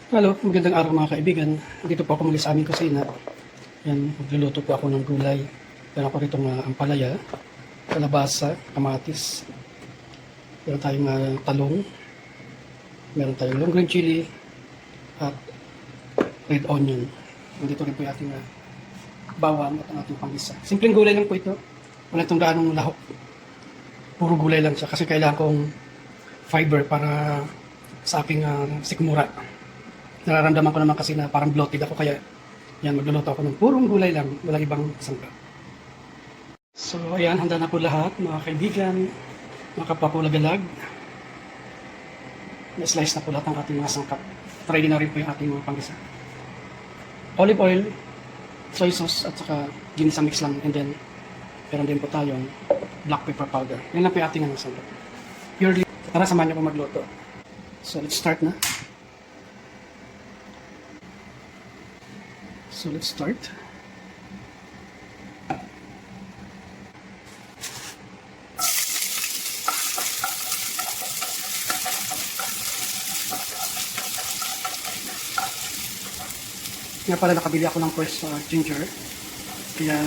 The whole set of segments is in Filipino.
Hello, magandang araw mga kaibigan. Dito po ako muli sa aming kusina. Yan, magluluto po ako ng gulay. Meron ako rito ampalaya, kalabasa, kamatis. Meron tayong talong. Meron tayong long green chili at red onion. Nandito rin po yung ating bawang at ang ating panggisa. Simpleng gulay lang po ito. Wala itong gaanong lahok. Puro gulay lang siya kasi kailangan kong fiber para sa aking sikmura. Nararamdaman ko naman kasi na parang bloated ako kaya yan, magluluto ako ng purong gulay lang, walang ibang sangkap. So ayan, handa na po lahat mga kaibigan, mga kapapulagalag. Na-slice na po lahat ng ating mga sangkap. Ready na rin po yung ating mga panggisa. Olive oil, soy sauce at saka ginisa mix lang, and then meron din po tayong black pepper powder. Yan lang po yung ating sangkap. Purely, tara samahan niyo po magluto. So let's start na. So let's start. Nga pala nakabili ako ng fresh ginger. Kaya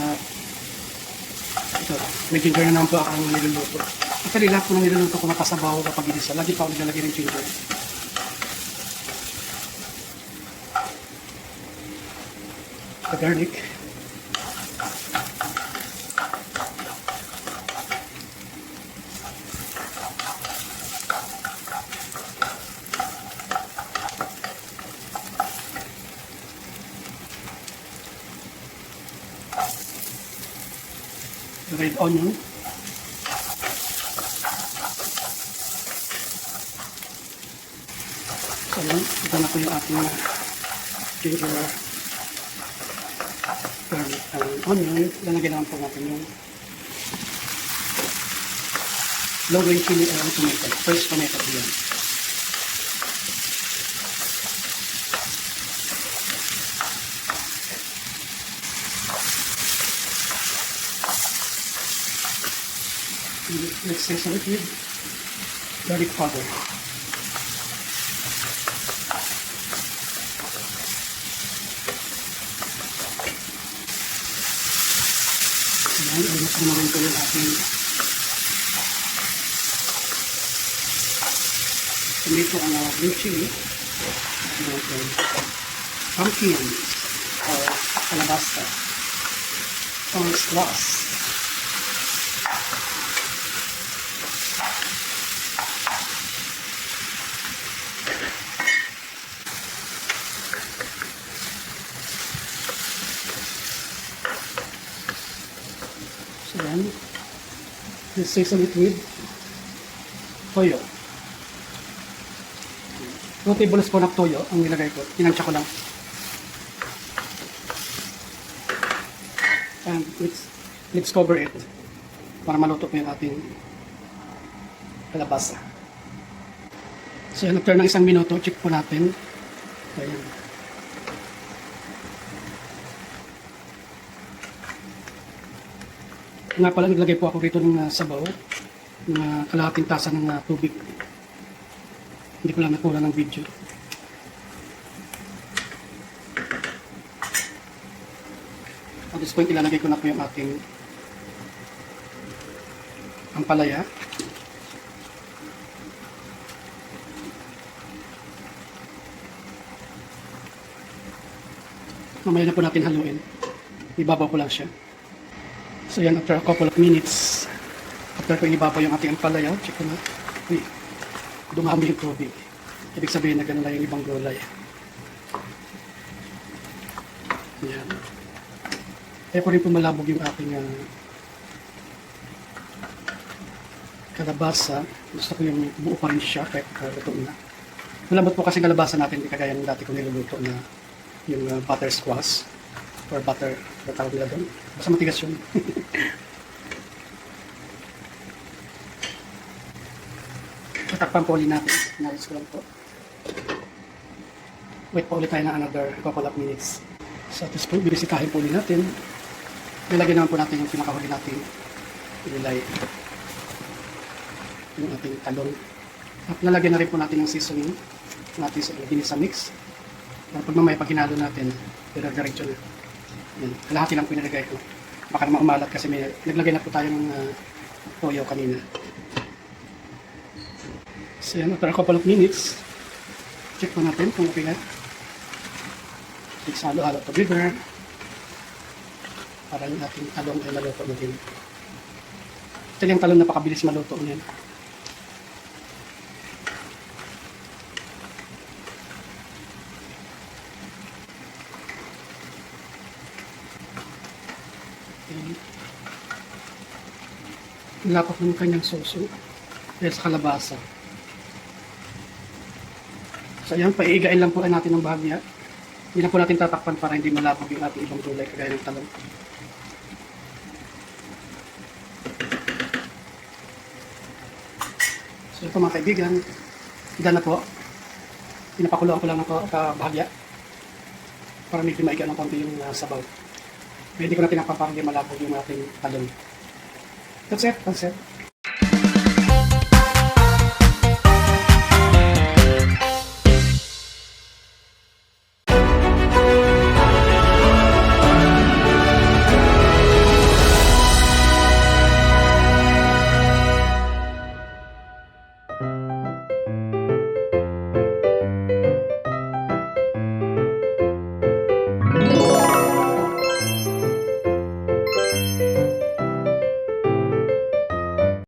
ito, may ginger na naman po akong niluluto. Actually lahat po ng niluluto ko nakasabaw kapag inisa. Lagi pa ako naglalagay ng ginger. The garlic. The red onion. So yun, ito na po yung ating ginger garlic and onion. Lalagyan naman po natin yung long green chili and tomato. First tomato po yan. Let's season it with garlic powder. Ayan, almost na rin po yung ating tomato and green chili. Pumpkin or kalabasa or squash. So yan, let's season it with toyo. 2 tablespoon of toyo ang nilagay ko. Tinansya ko lang. And let's cover it para maluto po yung ating kalabasa. So yan, after ng 1 minuto, check po natin. Ayan. Nga pala, naglagay po ako rito ng sabaw, ng kalahating tasa ng tubig. Hindi ko lang nakuha ng video. At this point, ilalagay ko na po yung ating ampalaya. Mamaya na po natin haluin. Ibabaw ko lang siya. So yan, after a couple of minutes, after ko inibabaw yung ating ampalaya, check ko na. Uy, dumami yung tubig. Ibig sabihin na ganun lang yung ibang gulay. Yan. Kaya ko rin pumalabog yung ating kalabasa. Gusto ko yung buo pa rin siya kahit luto na. Malambot po kasi kalabasa natin, hindi kagaya ng dati ko niluluto na yung butter squash or butter, ano tawag nila doon? Basta matigas yun. Tatakpan po ulit natin. Nalis ko lang po. Wait po ulit tayo na another couple of minutes. So at this point, bibisitahin po ulit natin. Nilagyan naman po natin yung pinakahuli natin ilay. Yung ating talong. At nalagyan na rin po natin yung seasoning natin sa ginisa mix. Pero pag mamaya pag hinalo natin, dire-diretso na. Yan. Kalahati lang pinalagay ko. Baka naman umalat kasi may naglagay na po tayo ng toyo kanina. So yan, after a couple of minutes, check po natin kung okay na. Halo-halo together para yung ating talong ay maluto na din. Ito yung talong napakabilis maluto niyan. Nilapot ng kanyang soso dahil sa kalabasa. So ayan, paiigain lang po natin ng bahagya. Hindi na po natin tatakpan para hindi malabog yung ating ibang gulay kagaya ng talong. So ito mga kaibigan, hida na po. Pinapakuluan ko lang ng bahagya para medyo maiga ng konti yung sabaw. Pero hindi ko na pinapapakagay malabog yung ating talong. That's it.